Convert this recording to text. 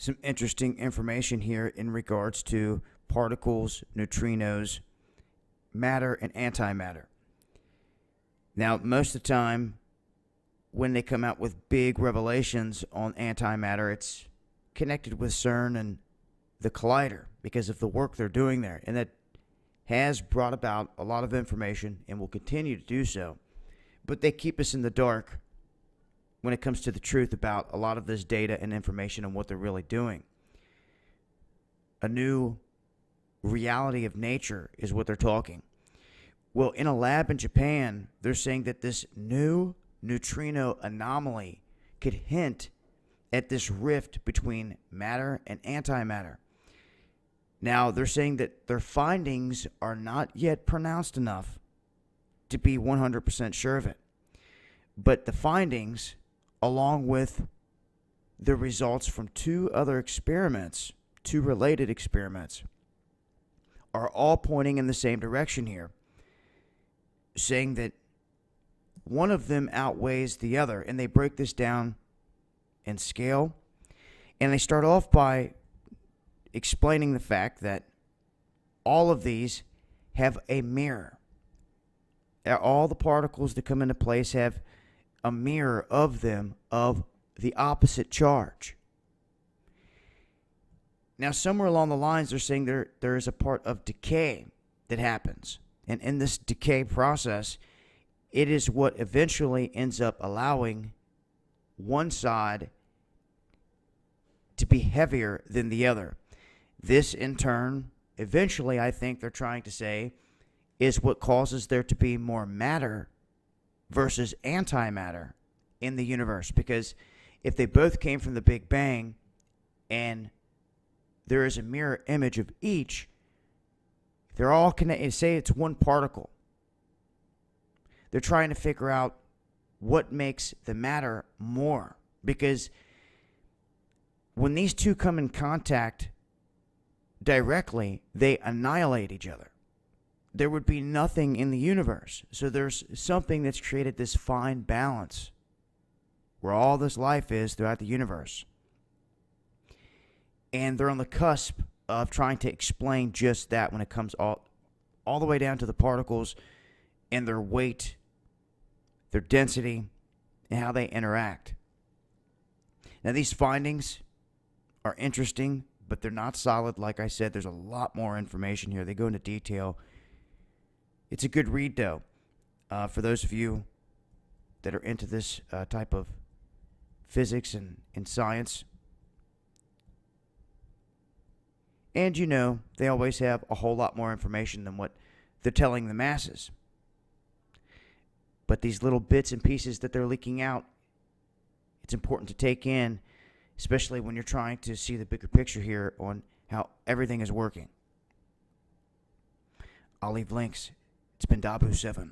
some interesting information here in regards to particles, neutrinos, matter, and antimatter. Now, most of the time, when they come out with big revelations on antimatter, it's connected with CERN and the collider because of the work they're doing there. And that has brought about a lot of information and will continue to do so. But they keep us in the dark when it comes to the truth about a lot of this data and information and what they're really doing. A new reality of nature is what they're talking. Well, in a lab in Japan, they're saying that this new neutrino anomaly could hint at this rift between matter and antimatter. Now, they're saying that their findings are not yet pronounced enough to be 100% sure of it. But the findings, along with the results from two other experiments, two related experiments, are all pointing in the same direction here, saying that one of them outweighs the other. And they break this down in scale. And they start off by explaining the fact that all of these have a mirror. All the particles that come into place have a mirror of them of the opposite charge. Now, somewhere along the lines, they're saying there is a part of decay that happens. And in this decay process, it is what eventually ends up allowing one side to be heavier than the other. This, in turn, eventually, I think they're trying to say, is what causes there to be more matter versus antimatter in the universe. Because if they both came from the Big Bang and there is a mirror image of each, they're all connected. Say it's one particle. They're trying to figure out what makes the matter more. Because when these two come in contact directly, they annihilate each other. There would be nothing in the universe. So there's something that's created this fine balance where all this life is throughout the universe. And they're on the cusp of trying to explain just that when it comes all the way down to the particles and their weight, their density, and how they interact. Now, these findings are interesting, but they're not solid. Like I said, there's a lot more information here. They go into detail. It's a good read, though, for those of you that are into this type of physics and science. And, you know, they always have a whole lot more information than what they're telling the masses. But these little bits and pieces that they're leaking out, it's important to take in, especially when you're trying to see the bigger picture here on how everything is working. I'll leave links. It's been Dabu7.